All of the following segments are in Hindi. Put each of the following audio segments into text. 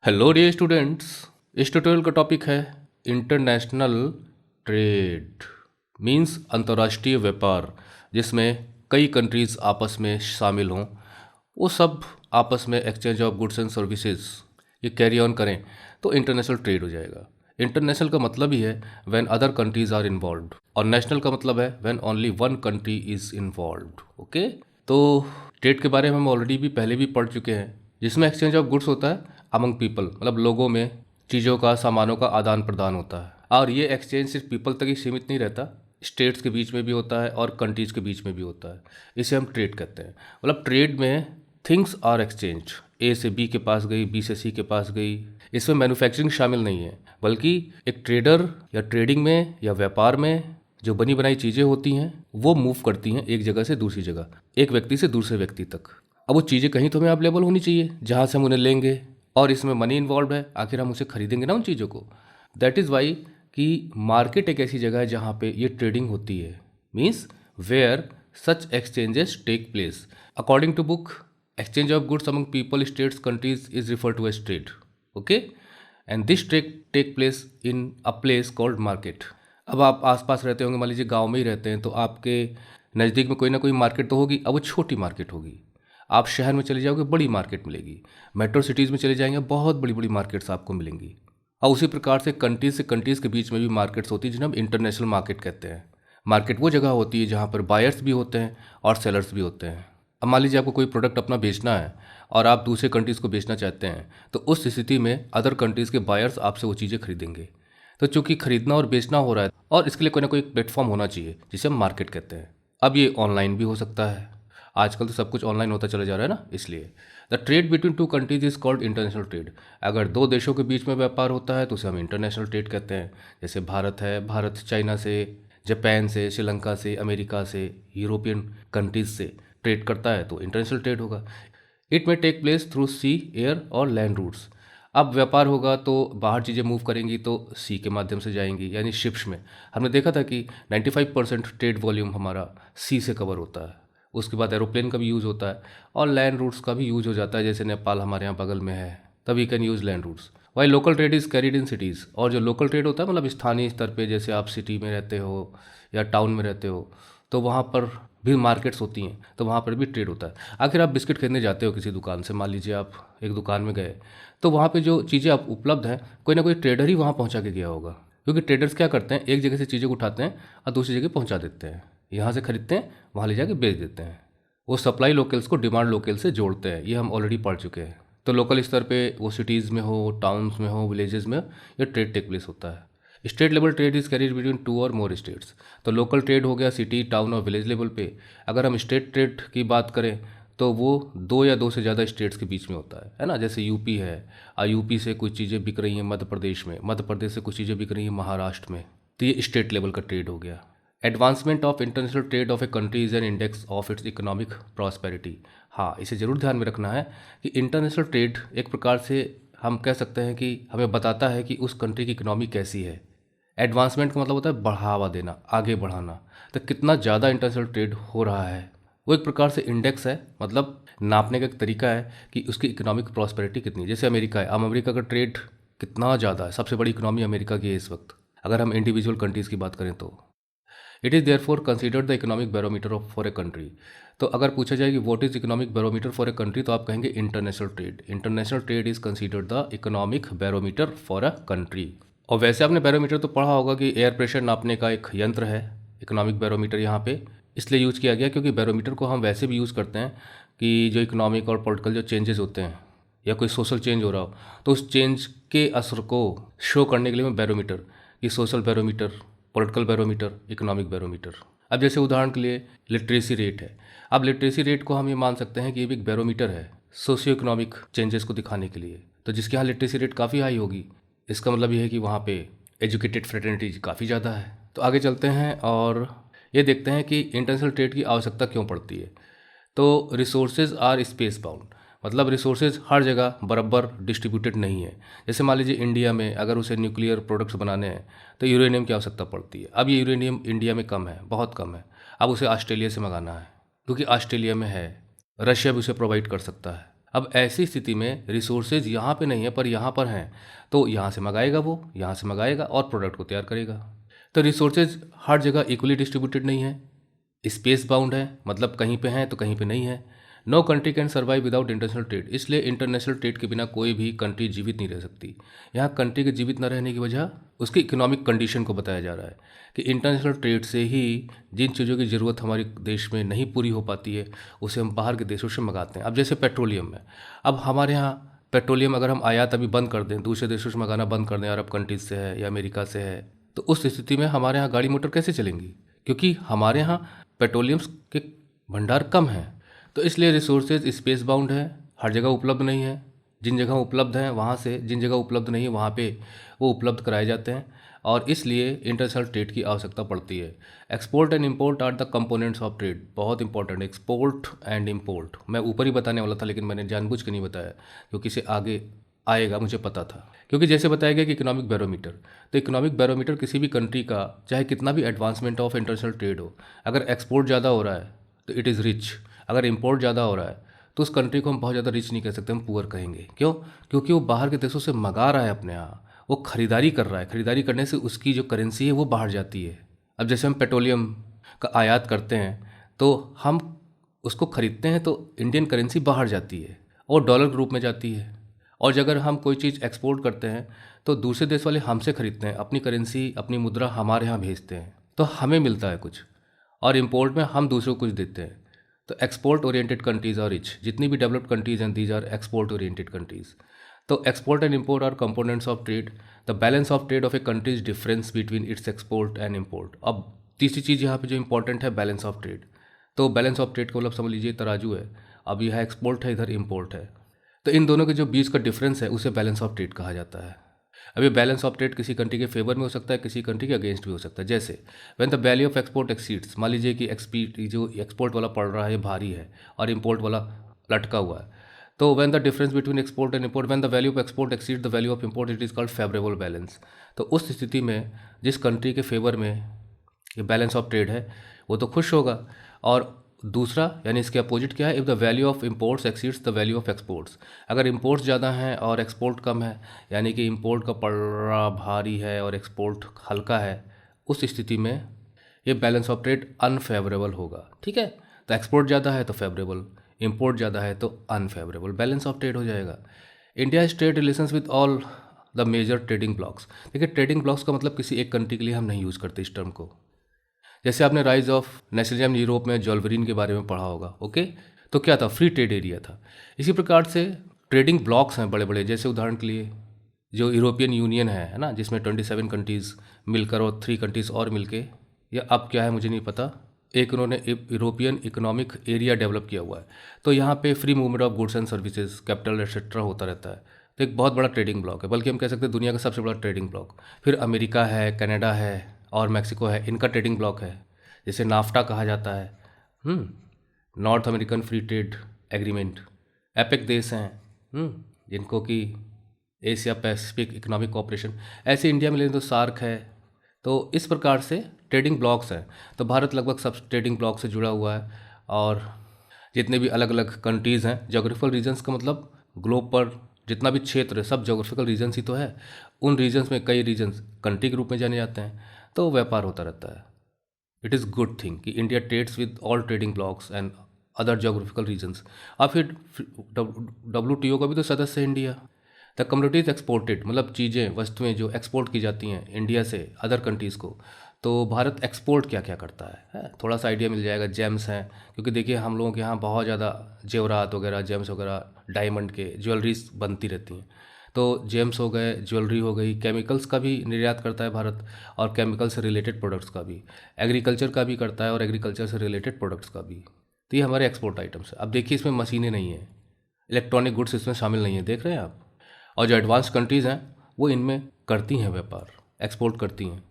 Hello dear students. इस ट्यूटोरियल का टॉपिक है इंटरनेशनल ट्रेड। मींस अंतर्राष्ट्रीय व्यापार, जिसमें कई कंट्रीज़ आपस में शामिल हों, वो सब आपस में exchange of goods and services ये कैरी ऑन करें तो इंटरनेशनल ट्रेड हो जाएगा। इंटरनेशनल का मतलब ही है when other countries are involved, और नेशनल का मतलब है when only one country is involved. Okay, तो ट्रेड के बारे में हम ऑलरेडी भी पहले भी पढ़ चुके हैं, जिसमें एक्सचेंज ऑफ गुड्स होता है अमंग पीपल, मतलब लोगों में चीज़ों का सामानों का आदान प्रदान होता है। और ये एक्सचेंज सिर्फ पीपल तक ही सीमित नहीं रहता, स्टेट्स के बीच में भी होता है और कंट्रीज़ के बीच में भी होता है। इसे हम ट्रेड कहते हैं। मतलब ट्रेड में थिंग्स आर एक्सचेंज, ए से बी के पास गई, बी से सी के पास गई। इसमें मैन्युफैक्चरिंग शामिल नहीं है, बल्कि एक ट्रेडर या ट्रेडिंग में या व्यापार में जो बनी बनाई चीज़ें होती हैं वो मूव करती हैं एक जगह से दूसरी जगह, एक व्यक्ति से दूसरे व्यक्ति तक। अब वो चीज़ें कहीं तो हमें अवेलेबल होनी चाहिए जहाँ से हम उन्हें लेंगे, और इसमें मनी इन्वॉल्व है, आखिर हम उसे खरीदेंगे ना उन चीज़ों को। दैट इज़ वाई कि मार्केट एक ऐसी जगह है जहाँ पे ये ट्रेडिंग होती है। Means where such exchanges take place. According to book, exchange of goods among people, states, countries is referred to as trade. Okay, and this trade take place in a place called market. अब आप आसपास रहते होंगे, मान लीजिए गांव में ही रहते हैं, तो आपके नज़दीक में कोई ना कोई मार्केट तो होगी। अब वो छोटी मार्केट होगी। आप शहर में चले जाओगे, बड़ी मार्केट मिलेगी। मेट्रो सिटीज़ में चले जाएंगे, बहुत बड़ी बड़ी मार्केट्स आपको मिलेंगी। और उसी प्रकार से कंट्रीज़ के बीच में भी मार्केट्स होती है, जिन्हें हम इंटरनेशनल मार्केट कहते हैं। मार्केट वो जगह होती है जहाँ पर बायर्स भी होते हैं और सेलर्स भी होते हैं। अब मान लीजिए आपको कोई प्रोडक्ट अपना बेचना है और आप दूसरे कंट्रीज़ को बेचना चाहते हैं, तो उस स्थिति में अदर कंट्रीज़ के बायर्स आपसे वो चीज़ें खरीदेंगे। तो चूंकि खरीदना और बेचना हो रहा है, और इसके लिए कोई ना कोई प्लेटफॉर्म होना चाहिए जिसे हम मार्केट कहते हैं। अब ये ऑनलाइन भी हो सकता है, आजकल तो सब कुछ ऑनलाइन होता चला जा रहा है ना, इसलिए the trade between two countries is called international trade. अगर दो देशों के बीच में व्यापार होता है तो उसे हम इंटरनेशनल ट्रेड कहते हैं। जैसे भारत है, भारत चाइना से, जापान से, श्रीलंका से, अमेरिका से, यूरोपियन कंट्रीज से ट्रेड करता है तो इंटरनेशनल ट्रेड होगा। इट में take place through C, air और लैंड रूट्स। अब व्यापार होगा तो बाहर चीज़ें मूव करेंगी तो सी के माध्यम से जाएंगी, यानी शिप्स में। हमने देखा था कि 95% ट्रेड वॉल्यूम हमारा सी से कवर होता है। उसके बाद एरोप्लेन का भी यूज़ होता है और लैंड रूट्स का भी यूज़ हो जाता है। जैसे नेपाल हमारे यहाँ बगल में है, तभी can use land routes. Why local trade is carried in cities. और जो लोकल ट्रेड होता है, मतलब स्थानीय स्तर पे, जैसे आप सिटी में रहते हो या टाउन में रहते हो, तो वहाँ पर भी मार्केट्स होती हैं, तो वहाँ पर भी ट्रेड होता है। आखिर आप बिस्किट खरीदने जाते हो किसी दुकान से, मान लीजिए आप एक दुकान में गए, तो वहाँ पे जो चीज़ें आप उपलब्ध हैं, कोई ना कोई ट्रेडर ही वहाँ पहुँचा के गया होगा। क्योंकि ट्रेडर्स क्या करते हैं, एक जगह से चीज़ें उठाते हैं और दूसरी जगह पहुँचा देते हैं। यहाँ से खरीदते हैं, वहाँ ले जाके बेच देते हैं। वो सप्लाई लोकल्स को डिमांड लोकल से जोड़ते हैं। ये हम ऑलरेडी पढ़ चुके हैं। तो लोकल स्तर पे वो सिटीज़ में हो, टाउन्स में हो, विलेजेस में, ये ट्रेड टेक प्लेस होता है। State level trade is carried between two और मोर स्टेट्स। तो लोकल ट्रेड हो गया सिटी, टाउन और विलेज लेवल पे। अगर हम स्टेट ट्रेड की बात करें तो वो दो या दो से ज़्यादा स्टेट्स के बीच में होता है ना। जैसे यूपी है, यूपी से कुछ चीज़ें बिक रही हैं मध्य प्रदेश में, मध्य प्रदेश से कुछ चीज़ें बिक रही हैं महाराष्ट्र में, तो ये स्टेट लेवल का ट्रेड हो गया। Advancement of international trade of a country is an index of its economic prosperity. हाँ, इसे ज़रूर ध्यान में रखना है कि इंटरनेशनल ट्रेड एक प्रकार से हम कह सकते हैं कि हमें बताता है कि उस कंट्री की इकोनॉमी कैसी है। एडवांसमेंट का मतलब होता है बढ़ावा देना, आगे बढ़ाना। तो कितना ज़्यादा इंटरनेशनल ट्रेड हो रहा है, वो एक प्रकार से इंडेक्स है, मतलब नापने का एक तरीका है कि उसकी इकोनॉमिक प्रॉस्पेरिटी कितनी है। जैसे अमेरिका है, अब अमेरिका का ट्रेड कितना ज़्यादा है, सबसे बड़ी इकोनॉमी अमेरिका की है इस वक्त, अगर हम इंडिविजुअल कंट्रीज़ की बात करें तो। It is therefore considered the economic barometer of for a country. तो अगर पूछा जाए कि what is economic barometer for a country, तो आप कहेंगे international trade. International trade is considered the economic barometer for a country. और वैसे आपने बैरोमीटर तो पढ़ा होगा कि एयर प्रेशर नापने का एक यंत्र है इकोनॉमिक बैरोमीटर। यहाँ पे इसलिए यूज़ किया गया क्योंकि बैरोमीटर को हम वैसे भी यूज़ करते हैं कि जो इकोनॉमिक और पॉलिटिकल जो चेंजेस होते हैं या कोई सोशल चेंज हो रहा हो, तो उस चेंज के असर को शो करने के लिए मैं बैरोमीटर, कि social barometer, political barometer, economic barometer. अब जैसे उदाहरण के लिए लिटरेसी रेट है। अब लिटरेसी रेट को हम ये मान सकते हैं कि ये भी एक बैरोमीटर है सोशियो इकोनॉमिक चेंजेस को दिखाने के लिए। तो जिसके यहाँ लिटरेसी रेट काफ़ी हाई होगी, इसका मतलब ये है कि वहाँ पे एजुकेटेड फ्रेटर्निटी काफ़ी ज़्यादा है। तो आगे चलते हैं और ये देखते हैं कि इंटरनेशनल ट्रेड की आवश्यकता क्यों पड़ती है। तो रिसोर्सेज आर स्पेस बाउंड, मतलब रिसोर्सेज हर जगह बराबर डिस्ट्रीब्यूटेड नहीं है। जैसे मान लीजिए इंडिया में अगर उसे न्यूक्लियर प्रोडक्ट्स बनाने हैं तो यूरेनियम की आवश्यकता पड़ती है। अब ये यूरेनियम इंडिया में कम है, बहुत कम है। अब उसे ऑस्ट्रेलिया से मंगाना है क्योंकि ऑस्ट्रेलिया में है, रशिया भी उसे प्रोवाइड कर सकता है। अब ऐसी स्थिति में रिसोर्सेज यहाँ पे नहीं है पर यहाँ पर हैं, तो यहाँ से मंगाएगा, वो यहाँ से मंगाएगा और प्रोडक्ट को तैयार करेगा। तो रिसोर्सेज हर जगह इक्वली डिस्ट्रीब्यूटेड नहीं है, स्पेस बाउंड है, मतलब कहीं पे हैं तो कहीं पे नहीं है। No country can survive without international trade, इसलिए इंटरनेशनल ट्रेड के बिना कोई भी कंट्री जीवित नहीं रह सकती। यहाँ कंट्री के जीवित न रहने की वजह उसकी इकोनॉमिक कंडीशन को बताया जा रहा है कि इंटरनेशनल ट्रेड से ही जिन चीज़ों की ज़रूरत हमारे देश में नहीं पूरी हो पाती है उसे हम बाहर के देशों से मंगाते हैं। अब जैसे पेट्रोलियम है, अब हमारे यहाँ पेट्रोलियम अगर हम आयात अभी बंद कर दें, दूसरे देशों से मंगाना बंद कर दें, अरब कंट्रीज से है या अमेरिका से है, तो उस स्थिति में हमारे यहाँ गाड़ी मोटर कैसे चलेंगी, क्योंकि हमारे यहाँ पेट्रोलियम्स के भंडार कम हैं। तो इसलिए रिसोर्सेज स्पेस बाउंड है, हर जगह उपलब्ध नहीं है। जिन जगह उपलब्ध हैं वहाँ से, जिन जगह उपलब्ध नहीं है वहाँ पे वो उपलब्ध कराए जाते हैं, और इसलिए इंटरनेशनल ट्रेड की आवश्यकता पड़ती है। Export and import are the components of trade, बहुत इंपॉर्टेंट, एक्सपोर्ट एंड इंपोर्ट। मैं ऊपर ही बताने वाला था लेकिन मैंने जानबूझ के नहीं बताया क्योंकि इसे आगे आएगा, मुझे पता था। क्योंकि जैसे बताया गया कि इकोनॉमिक बैरोमीटर, तो इकोनॉमिक बैरोमीटर किसी भी कंट्री का, चाहे कितना भी एडवांसमेंट ऑफ इंटरनेशनल ट्रेड हो, अगर एक्सपोर्ट ज़्यादा हो रहा है तो इट इज़ रिच, अगर इम्पोर्ट ज़्यादा हो रहा है तो उस कंट्री को हम बहुत ज़्यादा रिच नहीं कह सकते, हम पुअर कहेंगे। क्यों? क्योंकि वो बाहर के देशों से मंगा रहा है अपने यहाँ, वो खरीदारी कर रहा है, खरीदारी करने से उसकी जो करेंसी है वो बाहर जाती है। अब जैसे हम पेट्रोलियम का आयात करते हैं तो हम उसको खरीदते हैं तो इंडियन करेंसी बाहर जाती है और डॉलर के रूप में जाती है, और अगर हम कोई चीज़ एक्सपोर्ट करते हैं तो दूसरे देश वाले हमसे खरीदते हैं, अपनी करेंसी अपनी मुद्रा हमारे यहाँ भेजते हैं, तो हमें मिलता है कुछ, और इम्पोर्ट में हम दूसरों को कुछ देते हैं। तो एक्सपोर्ट ओरिएंटेड कंट्रीज़ और रिच, जितनी भी डेवलप्ड कंट्रीज़ हैं these are export oriented countries. तो export and import are components of trade. The balance of trade of a countries difference between its export and import. अब तीसरी चीज़ यहाँ पे जो इंपॉर्टेंट है, बैलेंस ऑफ ट्रेड। तो बैलेंस ऑफ ट्रेड को मतलब समझ लीजिए तराजू है, अब यह एक्सपोर्ट है, इधर इम्पोर्ट है, तो इन दोनों के जो बीच का डिफरेंस है उसे बैलेंस ऑफ ट्रेड कहा जाता है। अब ये बैलेंस ऑफ ट्रेड किसी कंट्री के फेवर में हो सकता है, किसी कंट्री के अगेंस्ट भी हो सकता है। जैसे when the value of export exceeds, मान लीजिए कि जो एक्सपोर्ट वाला पड़ रहा है भारी है और इम्पोर्ट वाला लटका हुआ है, तो when the difference between export and import, when the value of export exceed the value of import, it is called favourable balance. तो उस स्थिति में जिस कंट्री के फेवर में ये बैलेंस ऑफ ट्रेड है वो तो खुश होगा, और दूसरा यानी इसके अपोजिट क्या है, if the value of imports exceeds the value of exports, अगर इम्पोर्ट्स ज़्यादा हैं और एक्सपोर्ट कम है, यानी कि इम्पोर्ट का पड़ा भारी है और एक्सपोर्ट हल्का है, उस स्थिति में ये बैलेंस ऑफ ट्रेड अनफेवरेबल होगा। ठीक है, तो एक्सपोर्ट ज़्यादा है तो फेवरेबल, इम्पोर्ट ज़्यादा है तो अनफेवरेबल, बैलेंस ऑफ ट्रेड हो जाएगा। India has trade relations with all the major trading blocs. देखिए, ट्रेडिंग ब्लॉक्स का मतलब किसी एक कंट्री के लिए हम नहीं यूज़ करते इस टर्म को। जैसे आपने राइज ऑफ नेशनलिज्म यूरोप में जॉल्वरिन के बारे में पढ़ा होगा, ओके, तो क्या था, फ्री ट्रेड एरिया था। इसी प्रकार से ट्रेडिंग ब्लॉक्स हैं बड़े बड़े, जैसे उदाहरण के लिए जो यूरोपियन यूनियन है ना, जिसमें 27 कंट्रीज़ मिलकर और 3 कंट्रीज़ और मिलके, या अब क्या है मुझे नहीं पता, एक उन्होंने यूरोपियन इकोनॉमिक एरिया डेवलप किया हुआ है। तो यहाँ पे free movement of goods and services, capital etcetera होता रहता है। तो एक बहुत बड़ा ट्रेडिंग ब्लॉक है, बल्कि हम कह सकते हैं दुनिया का सबसे बड़ा ट्रेडिंग ब्लॉक। फिर अमेरिका है, कनाडा है और मैक्सिको है, इनका ट्रेडिंग ब्लॉक है, जिसे नाफ्टा कहा जाता है, north American free trade agreement. APEC देश हैं, जिनको कि एशिया पैसिफिक इकोनॉमिक कोऑपरेशन, ऐसे इंडिया में लें तो सार्क है। तो इस प्रकार से ट्रेडिंग ब्लॉक्स हैं। तो भारत लगभग सब ट्रेडिंग ब्लॉक से जुड़ा हुआ है, और जितने भी अलग अलग कंट्रीज़ हैं, जोग्राफिकल रीजन्स का मतलब ग्लोब पर जितना भी क्षेत्र है सब जोग्राफिकल रीजन्स ही तो है। उन रीजन्स में कई रीजन्स कंट्री के रूप में जाने जाते हैं, तो व्यापार होता रहता है। इट इज़ गुड थिंग कि India trades with all trading blocs and other geographical regions. और फिर WTO का भी तो सदस्य है इंडिया। द कम्युनिटीज एक्सपोर्टेड, मतलब चीज़ें वस्तुएं जो एक्सपोर्ट की जाती हैं इंडिया से अदर कंट्रीज़ को, तो भारत एक्सपोर्ट क्या क्या करता है थोड़ा सा आइडिया मिल जाएगा। जेम्स हैं, क्योंकि देखिए हम लोगों के यहाँ बहुत ज़्यादा जेवरात वगैरह, जेम्स वगैरह, डायमंड के ज्वेलरीज बनती रहती हैं। तो जेम्स हो गए, ज्वेलरी हो गई, केमिकल्स का भी निर्यात करता है भारत, और केमिकल से रिलेटेड प्रोडक्ट्स का भी, एग्रीकल्चर का भी करता है और एग्रीकल्चर से रिलेटेड प्रोडक्ट्स का भी। तो ये हमारे एक्सपोर्ट आइटम्स है। अब देखिए इसमें मशीनें नहीं हैं, इलेक्ट्रॉनिक गुड्स इसमें शामिल नहीं है, देख रहे हैं आप। और जो एडवांस कंट्रीज़ हैं वो इनमें करती हैं व्यापार, एक्सपोर्ट करती हैं।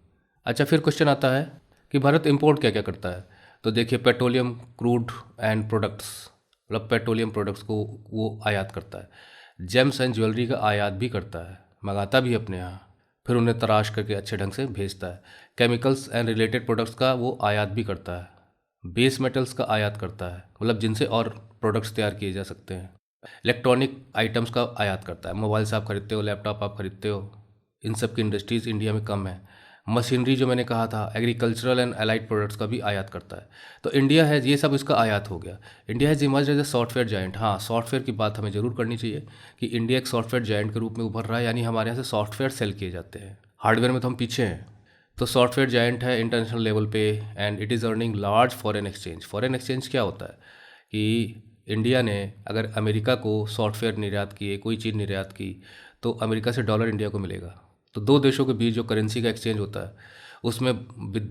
अच्छा, फिर क्वेश्चन आता है कि भारत इंपोर्ट क्या क्या करता है। तो देखिए, पेट्रोलियम, क्रूड एंड प्रोडक्ट्स, मतलब पेट्रोलियम प्रोडक्ट्स को वो आयात करता है। जेम्स एंड ज्वेलरी का आयात भी करता है, मंगाता भी अपने यहाँ, फिर उन्हें तराश करके अच्छे ढंग से भेजता है। केमिकल्स एंड रिलेटेड प्रोडक्ट्स का वो आयात भी करता है। बेस मेटल्स का आयात करता है, मतलब जिनसे और प्रोडक्ट्स तैयार किए जा सकते हैं। इलेक्ट्रॉनिक आइटम्स का आयात करता है। मोबाइल से आप खरीदते हो, लैपटॉप आप खरीदते हो, इन सब की इंडस्ट्रीज़ इंडिया में कम है। मशीनरी जो मैंने कहा था, एग्रीकल्चरल एंड अलाइड प्रोडक्ट्स का भी आयात करता है। तो इंडिया है, ये सब इसका आयात हो गया। India has emerge as a software giant. हाँ, सॉफ्टवेयर की बात हमें ज़रूर करनी चाहिए कि इंडिया एक सॉफ्टवेयर जायंट के रूप में उभर रहा है, यानी हमारे यहाँ से सॉफ्टवेयर सेल किए जाते हैं। हार्डवेयर में तो हम पीछे हैं। तो सॉफ्टवेयर जायंट है इंटरनेशनल लेवल पे, and it is earning large foreign exchange. Foreign exchange क्या होता है कि इंडिया ने अगर अमेरिका को सॉफ्टवेयर निर्यात किए, कोई चीज़ निर्यात की, तो अमेरिका से डॉलर इंडिया को मिलेगा। तो दो देशों के बीच जो करेंसी का एक्सचेंज होता है, उसमें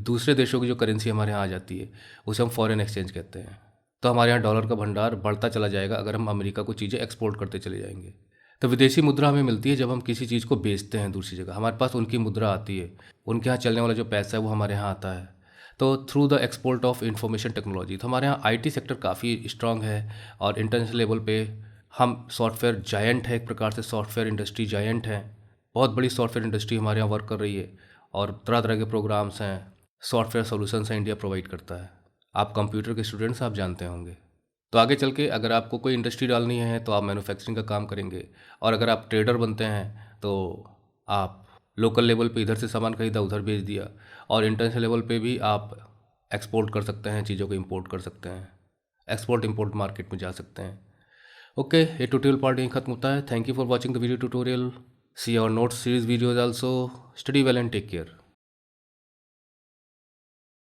दूसरे देशों की जो करेंसी हमारे यहाँ आ जाती है, उसे हम फॉरेन एक्सचेंज कहते हैं। तो हमारे यहाँ डॉलर का भंडार बढ़ता चला जाएगा अगर हम अमेरिका को चीज़ें एक्सपोर्ट करते चले जाएंगे। तो विदेशी मुद्रा हमें मिलती है जब हम किसी चीज़ को बेचते हैं दूसरी जगह, हमारे पास उनकी मुद्रा आती है, उनके यहाँ चलने वाला जो पैसा है वो हमारे यहाँ आता है। तो through the export of information technology, तो हमारे यहाँ आईटी सेक्टर काफ़ी स्ट्रांग है, और इंटरनेशनल लेवल पे हम सॉफ्टवेयर जायंट है, एक प्रकार से सॉफ्टवेयर इंडस्ट्री जायंट है। बहुत बड़ी सॉफ्टवेयर इंडस्ट्री हमारे यहाँ वर्क कर रही है, और तरह तरह के प्रोग्राम्स हैं, सॉफ्टवेयर सॉल्यूशंस हैं, इंडिया प्रोवाइड करता है। आप कंप्यूटर के स्टूडेंट्स, आप जानते होंगे। तो आगे चल के अगर आपको कोई इंडस्ट्री डालनी है तो आप मैन्युफैक्चरिंग का काम करेंगे, और अगर आप ट्रेडर बनते हैं तो आप लोकल लेवल पे इधर से सामान खरीदा उधर बेच दिया, और इंटरनेशनल लेवल पे भी आप एक्सपोर्ट कर सकते हैं, चीज़ों को इंपोर्ट कर सकते हैं, एक्सपोर्ट इंपोर्ट मार्केट में जा सकते हैं। ओके, ये ट्यूटोरियल पार्ट यहीं खत्म होता है। Thank you for watching the video tutorial. See our notes series videos also. Study well and take care.